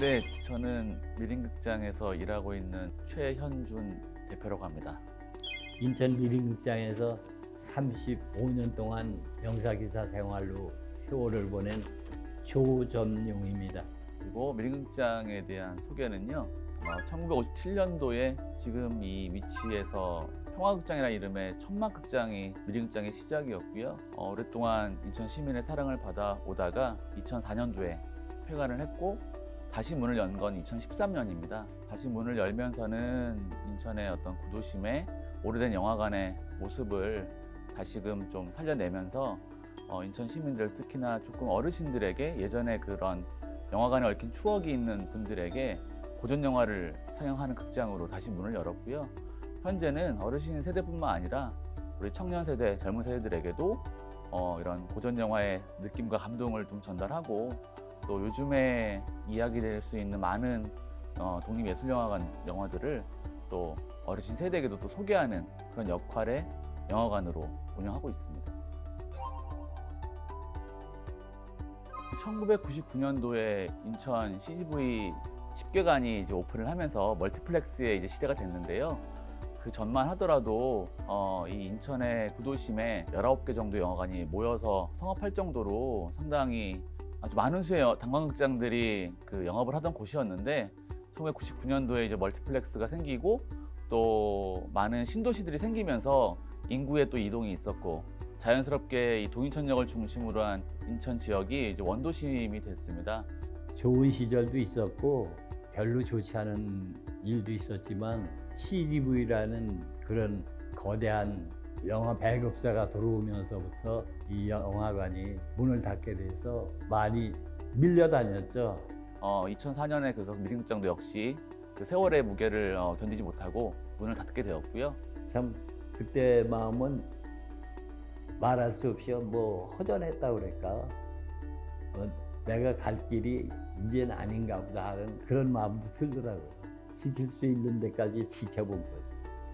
네, 저는 미림극장에서 일하고 있는 최현준 대표라고 합니다. 인천 미림극장에서 35년 동안 영사기사 생활로 세월을 보낸 조점용입니다. 그리고 미림극장에 대한 소개는요, 1957년도에 지금 이 위치에서 평화극장이라는 이름의 천막극장이 미림극장의 시작이었고요. 오랫동안 인천 시민의 사랑을 받아 오다가 2004년도에 폐관을 했고 다시 문을 연 건 2013년입니다. 다시 문을 열면서는 인천의 어떤 구도심의 오래된 영화관의 모습을 다시금 좀 살려내면서 인천 시민들, 특히나 조금 어르신들에게 예전에 그런 영화관에 얽힌 추억이 있는 분들에게 고전 영화를 상영하는 극장으로 다시 문을 열었고요. 현재는 어르신 세대뿐만 아니라 우리 청년 세대, 젊은 세대들에게도 이런 고전 영화의 느낌과 감동을 좀 전달하고 또 요즘에 이야기될 수 있는 많은 독립예술영화관 영화들을 또 어르신 세대에게도 또 소개하는 그런 역할의 영화관으로 운영하고 있습니다. 1999년도에 인천 CGV 10개관이 이제 오픈을 하면서 멀티플렉스의 이제 시대가 됐는데요. 그 전만 하더라도 이 인천의 구도심에 19개 정도 영화관이 모여서 성업할 정도로 상당히 아주 많은 수의 단관극장들이 그 영업을 하던 곳이었는데 1999년도에 이제 멀티플렉스가 생기고 또 많은 신도시들이 생기면서 인구의 또 이동이 있었고 자연스럽게 이 동인천역을 중심으로 한 인천 지역이 이제 원도심이 됐습니다. 좋은 시절도 있었고 별로 좋지 않은 일도 있었지만 CGV라는 그런 거대한 영화 배급사가 들어오면서부터 이 영화관이 문을 닫게 돼서 많이 밀려다녔죠. 2004년에 그래서 미림극장도 역시 그 세월의 무게를 견디지 못하고 문을 닫게 되었고요. 참 그때 마음은 말할 수 없이 뭐 허전했다 그럴까. 내가 갈 길이 이제는 아닌가 보다 하는 그런 마음도 들더라고요. 지킬 수 있는 데까지 지켜본 거죠.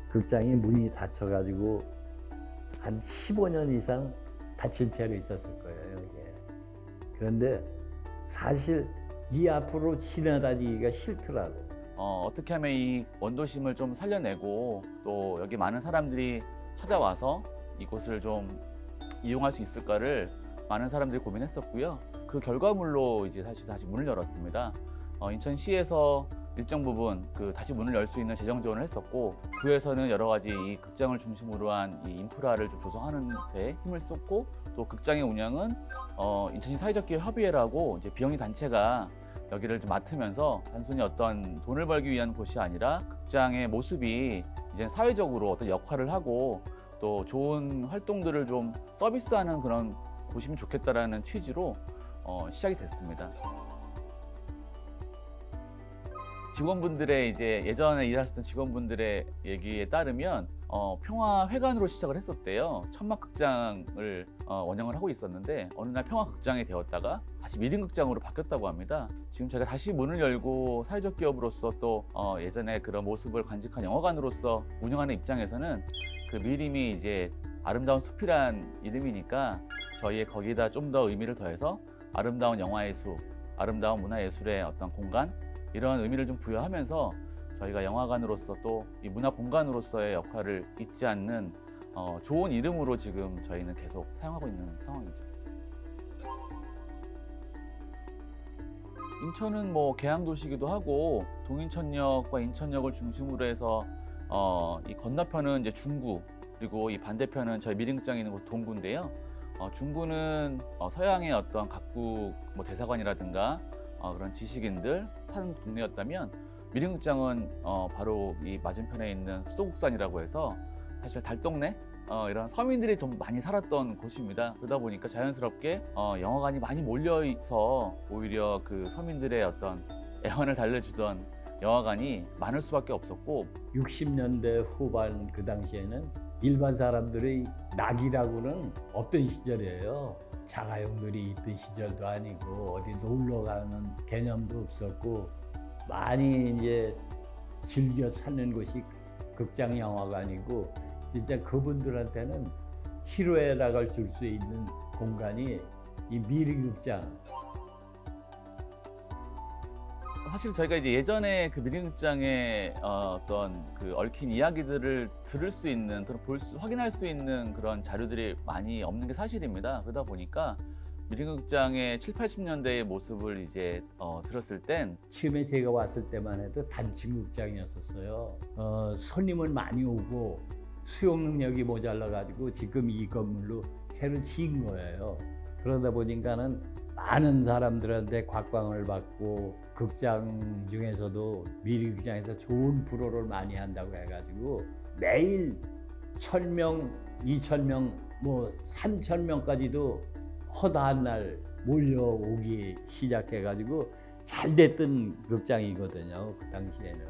극장이 문이 닫혀가지고 한 15년 이상 닫힌 채로 있었을 거예요, 여기에. 그런데 사실 이 앞으로 지나다니기가 싫더라고. 어떻게 하면 이 원도심을 좀 살려내고 또 여기 많은 사람들이 찾아와서 이곳을 좀 이용할 수 있을까를 많은 사람들이 고민했었고요. 그 결과물로 이제 다시 문을 열었습니다. 인천시에서 일정 부분 다시 문을 열 수 있는 재정 지원을 했었고 구에서는 여러 가지 이 극장을 중심으로 한 이 인프라를 좀 조성하는 데 힘을 쏟고 또 극장의 운영은 인천시 사회적기업 협의회라고 이제 비영리 단체가 여기를 좀 맡으면서 단순히 어떤 돈을 벌기 위한 곳이 아니라 극장의 모습이 이제 사회적으로 어떤 역할을 하고 또 좋은 활동들을 좀 서비스하는 그런 곳이면 좋겠다라는 취지로 시작이 됐습니다. 직원분들의 이제 예전에 일하셨던 직원분들의 얘기에 따르면 평화회관으로 시작을 했었대요. 천막극장을 원영을 하고 있었는데 어느 날 평화극장이 되었다가 다시 미림극장으로 바뀌었다고 합니다. 지금 저희가 다시 문을 열고 사회적 기업으로서 또 예전에 그런 모습을 간직한 영화관으로서 운영하는 입장에서는 그 미림이 이제 아름다운 숲이란 이름이니까 저희의 거기다 좀 더 의미를 더해서 아름다운 영화의 숲, 아름다운 문화예술의 어떤 공간 이런 의미를 좀 부여하면서 저희가 영화관으로서 또 이 문화 공간으로서의 역할을 잊지 않는 좋은 이름으로 지금 저희는 계속 사용하고 있는 상황이죠. 인천은 뭐 계양도시기도 하고 동인천역과 인천역을 중심으로 해서 이 건너편은 이제 중구 그리고 이 반대편은 저희 미림극장에 있는 곳 동구인데요. 중구는 서양의 어떤 각국 뭐 대사관이라든가 그런 지식인들 사는 동네였다면 미림극장은 바로 이 맞은편에 있는 수도국산이라고 해서 사실 달동네 이런 서민들이 좀 많이 살았던 곳입니다. 그러다 보니까 자연스럽게 영화관이 많이 몰려서 오히려 그 서민들의 어떤 애환을 달래주던 영화관이 많을 수밖에 없었고 60년대 후반 그 당시에는 일반 사람들의 낙이라고는 없던 시절이에요. 자가용들이 있던 시절도 아니고 어디 놀러 가는 개념도 없었고 많이 이제 즐겨 찾는 곳이 극장 영화관이고 진짜 그분들한테는 희로애락을 줄 수 있는 공간이 이 미림극장. 사실 저희가 이제 예전에 그 미리극장의 어떤 그 얽힌 이야기들을 들을 수 있는, 확인할 수 있는 그런 자료들이 많이 없는 게 사실입니다. 그러다 보니까 미리극장의 7, 80년대의 모습을 이제 들었을 땐 처음에 제가 왔을 때만 해도 단층극장이었었어요. 손님은 많이 오고 수용 능력이 모자라가지고 지금 이 건물로 새로 지은 거예요. 그러다 보니까는 많은 사람들한테 곽광을 받고 극장 중에서도 미리극장에서 좋은 프로를 많이 한다고 해가지고 매일 1,000명, 2,000명, 뭐 3,000명까지도 허다한 날 몰려오기 시작해가지고 잘 됐던 극장이거든요. 그 당시에는.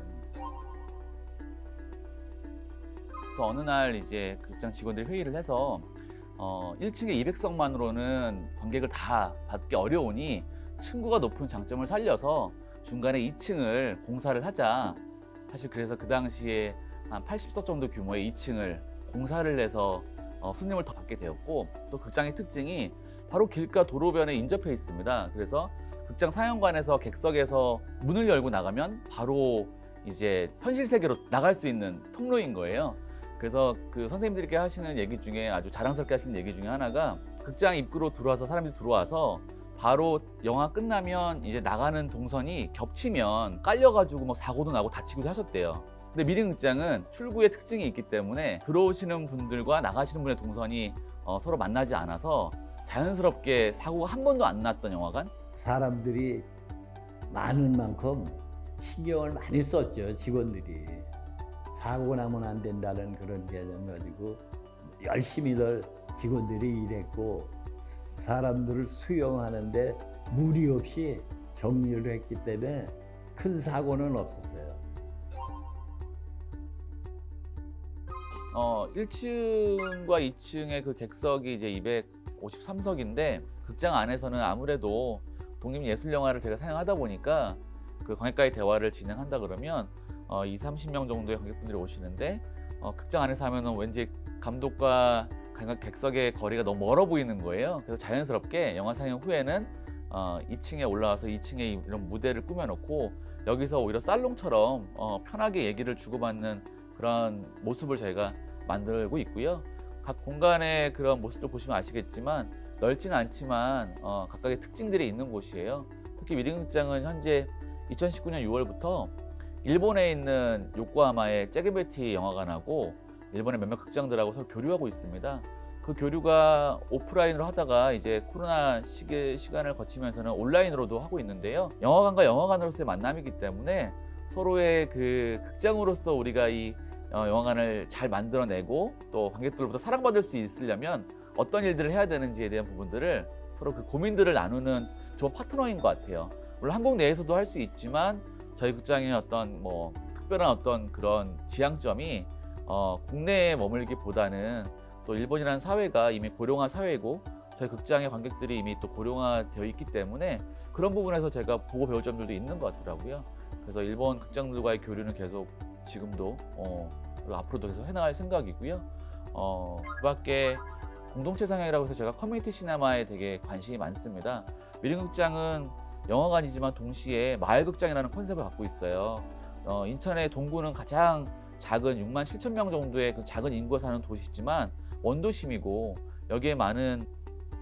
또 어느 날 이제 극장 직원들이 회의를 해서 1층에 200석만으로는 관객을 다 받기 어려우니 층고가 높은 장점을 살려서 중간에 2층을 공사를 하자. 사실 그래서 그 당시에 한 80석 정도 규모의 2층을 공사를 해서 손님을 더 받게 되었고, 또 극장의 특징이 바로 길가 도로변에 인접해 있습니다. 그래서 극장 상영관에서 객석에서 문을 열고 나가면 바로 이제 현실 세계로 나갈 수 있는 통로인 거예요. 그래서 그 선생님들께 하시는 얘기 중에 아주 자랑스럽게 하시는 얘기 중에 하나가, 극장 입구로 들어와서 사람들이 들어와서 바로 영화 끝나면 이제 나가는 동선이 겹치면 깔려가지고 뭐 사고도 나고 다치기도 하셨대요. 근데 미리극장은 출구의 특징이 있기 때문에 들어오시는 분들과 나가시는 분의 동선이 서로 만나지 않아서 자연스럽게 사고가 한 번도 안 났던 영화관. 사람들이 많은 만큼 신경을 많이 썼죠. 직원들이. 사고 나면 안 된다는 그런 개념 가지고 열심히들 직원들이 일했고, 사람들을 수용하는데 무리 없이 정리를 했기 때문에 큰 사고는 없었어요. 1층과 2층의 그 객석이 이제 253석인데, 극장 안에서는 아무래도 독립예술영화를 제가 상영하다 보니까 그 관객과의 대화를 진행한다 그러면 2, 30명 정도의 관객분들이 오시는데, 극장 안에서 하면은 왠지 감독과 객석의 거리가 너무 멀어 보이는 거예요. 그래서 자연스럽게 영화 상영 후에는 2층에 올라와서 2층에 이런 무대를 꾸며놓고 여기서 오히려 살롱처럼 편하게 얘기를 주고받는 그런 모습을 저희가 만들고 있고요. 각 공간의 그런 모습도 보시면 아시겠지만 넓지는 않지만 각각의 특징들이 있는 곳이에요. 특히 미리극장은 현재 2019년 6월부터 일본에 있는 요코하마의 째게베티 영화관하고 일본의 몇몇 극장들하고 서로 교류하고 있습니다. 그 교류가 오프라인으로 하다가 이제 코로나 시간을 거치면서는 온라인으로도 하고 있는데요. 영화관과 영화관으로서의 만남이기 때문에 서로의 그 극장으로서 우리가 이 영화관을 잘 만들어내고 또 관객들로부터 사랑받을 수 있으려면 어떤 일들을 해야 되는지에 대한 부분들을 서로 그 고민들을 나누는 좋은 파트너인 것 같아요. 물론 한국 내에서도 할 수 있지만 저희 극장의 어떤 뭐 특별한 어떤 그런 지향점이 국내에 머물기보다는 또 일본이라는 사회가 이미 고령화 사회고 저희 극장의 관객들이 이미 또 고령화되어 있기 때문에 그런 부분에서 제가 보고 배울 점들도 있는 것 같더라고요. 그래서 일본 극장들과의 교류는 계속 지금도 그리고 앞으로도 계속 해나갈 생각이고요. 그 밖에 공동체 상영이라고 해서 제가 커뮤니티 시네마에 되게 관심이 많습니다. 미리극장은 영화관이지만 동시에 마을극장이라는 컨셉을 갖고 있어요. 인천의 동구는 가장 작은 6만 7천 명 정도의 그 작은 인구가 사는 도시지만 원도심이고, 여기에 많은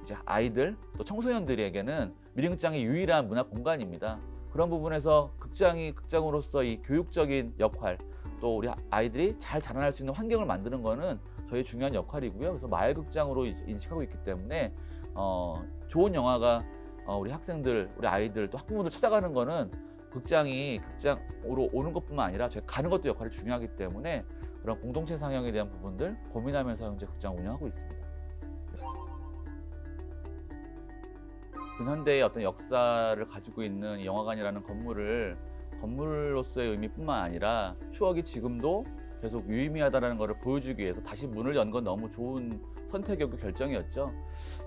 이제 아이들 또 청소년들에게는 미리극장이 유일한 문화 공간입니다. 그런 부분에서 극장이 극장으로서 이 교육적인 역할, 또 우리 아이들이 잘 자라날 수 있는 환경을 만드는 거는 저희 중요한 역할이고요. 그래서 마을극장으로 인식하고 있기 때문에 좋은 영화가 우리 학생들, 우리 아이들 또 학부모들 찾아가는 거는 극장이 극장으로 오는 것뿐만 아니라 저희 가는 것도 역할이 중요하기 때문에 그런 공동체 상영에 대한 부분들 고민하면서 현재 극장 운영하고 있습니다. 근현대의 어떤 역사를 가지고 있는 이 영화관이라는 건물로서의 의미뿐만 아니라 추억이 지금도 계속 유의미하다는 것을 보여주기 위해서 다시 문을 연 건 너무 좋은 선택이었고 결정이었죠.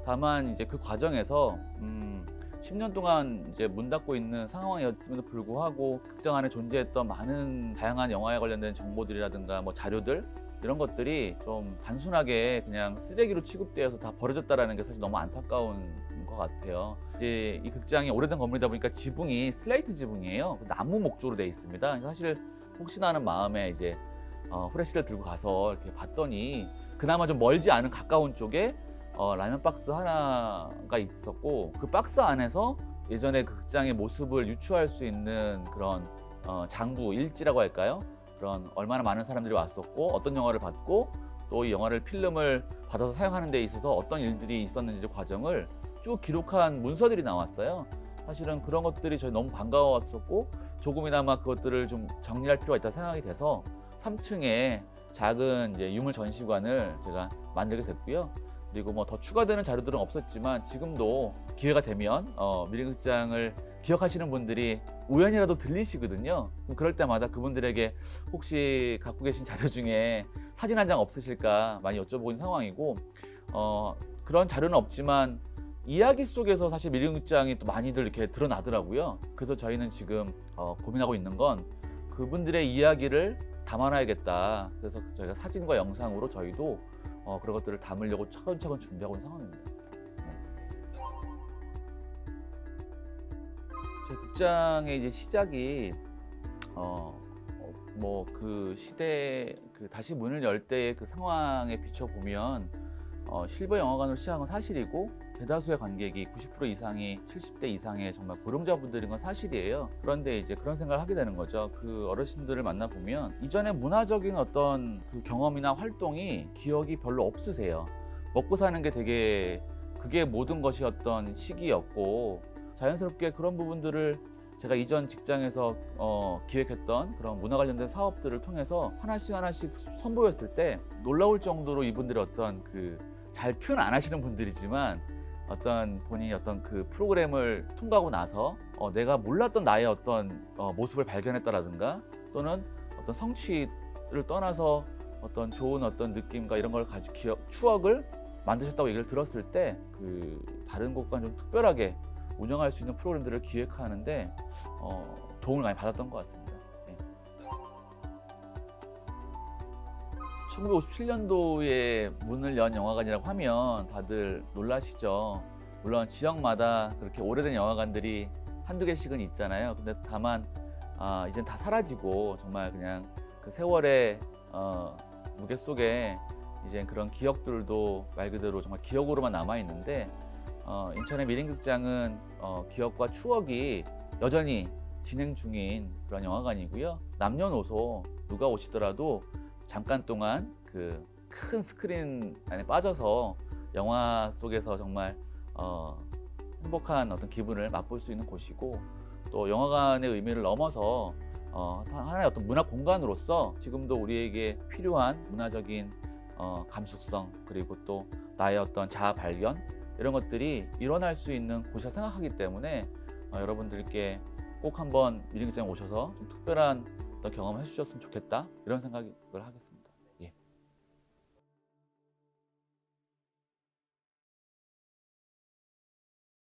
다만 이제 그 과정에서 10년 동안 이제 문 닫고 있는 상황이었음에도 불구하고 극장 안에 존재했던 많은 다양한 영화에 관련된 정보들이라든가 뭐 자료들, 이런 것들이 좀 단순하게 그냥 쓰레기로 취급되어서 다 버려졌다라는 게 사실 너무 안타까운 것 것 같아요. 이제 이 극장이 오래된 건물이다 보니까 지붕이 슬레이트 지붕이에요. 나무 목조로 되어 있습니다. 사실 혹시나 하는 마음에 이제 후레쉬를 들고 가서 이렇게 봤더니 그나마 좀 멀지 않은 가까운 쪽에 라면 박스 하나가 있었고, 그 박스 안에서 예전에 그 극장의 모습을 유추할 수 있는 그런 장부 일지라고 할까요? 그런 얼마나 많은 사람들이 왔었고 어떤 영화를 봤고 또 이 영화를 필름을 받아서 사용하는 데 있어서 어떤 일들이 있었는지 과정을 쭉 기록한 문서들이 나왔어요. 사실은 그런 것들이 저희 너무 반가웠었고 조금이나마 그것들을 좀 정리할 필요가 있다 생각이 돼서 3층에 작은 이제 유물 전시관을 제가 만들게 됐고요. 그리고 뭐 더 추가되는 자료들은 없었지만 지금도 기회가 되면 미래극장을 기억하시는 분들이 우연이라도 들리시거든요. 그럼 그럴 때마다 그분들에게 혹시 갖고 계신 자료 중에 사진 한 장 없으실까 많이 여쭤보고 있는 상황이고, 그런 자료는 없지만 이야기 속에서 사실 미래극장이 또 많이들 이렇게 드러나더라고요. 그래서 저희는 지금 고민하고 있는 건 그분들의 이야기를 담아놔야겠다. 그래서 저희가 사진과 영상으로 저희도 그런 것들을 담으려고 차근차근 준비하고 있는 상황입니다. 저희 극장의 이제 시작이 뭐 그 시대 그 다시 문을 열 때의 그 상황에 비춰 보면 실버 영화관으로 시작한 건 사실이고 대다수의 관객이 90% 이상이 70대 이상의 정말 고령자분들인 건 사실이에요. 그런데 이제 그런 생각을 하게 되는 거죠. 그 어르신들을 만나 보면 이전에 문화적인 어떤 그 경험이나 활동이 기억이 별로 없으세요. 먹고 사는 게 되게 그게 모든 것이었던 시기였고, 자연스럽게 그런 부분들을 제가 이전 직장에서 기획했던 그런 문화 관련된 사업들을 통해서 하나씩 선보였을 때 놀라울 정도로 이분들의 어떤 그 잘 표현 안 하시는 분들이지만 어떤 본인이 어떤 그 프로그램을 통과하고 나서 내가 몰랐던 나의 어떤 모습을 발견했다라든가 또는 어떤 성취를 떠나서 어떤 좋은 어떤 느낌과 이런 걸 가지고 추억을 만드셨다고 얘기를 들었을 때 그 다른 곳과 좀 특별하게 운영할 수 있는 프로그램들을 기획하는데 도움을 많이 받았던 것 같습니다. 네. 1957년도에 문을 연 영화관이라고 하면 다들 놀라시죠. 물론 지역마다 그렇게 오래된 영화관들이 한두 개씩은 있잖아요. 근데 다만 이젠 다 사라지고 정말 그냥 그 세월의 무게 속에 이제 그런 기억들도 말 그대로 정말 기억으로만 남아 있는데, 인천의 미림극장은 기억과 추억이 여전히 진행 중인 그런 영화관이고요. 남녀노소 누가 오시더라도 잠깐 동안 그 큰 스크린 안에 빠져서 영화 속에서 정말 행복한 어떤 기분을 맛볼 수 있는 곳이고, 또 영화관의 의미를 넘어서 하나의 어떤 문화 공간으로서 지금도 우리에게 필요한 문화적인 감수성, 그리고 또 나의 어떤 자아 발견 이런 것들이 일어날 수 있는 곳이라 생각하기 때문에 여러분들께 꼭 한번 미림극장에 오셔서 좀 특별한 어떤 경험을 해주셨으면 좋겠다, 이런 생각을 하겠습니다.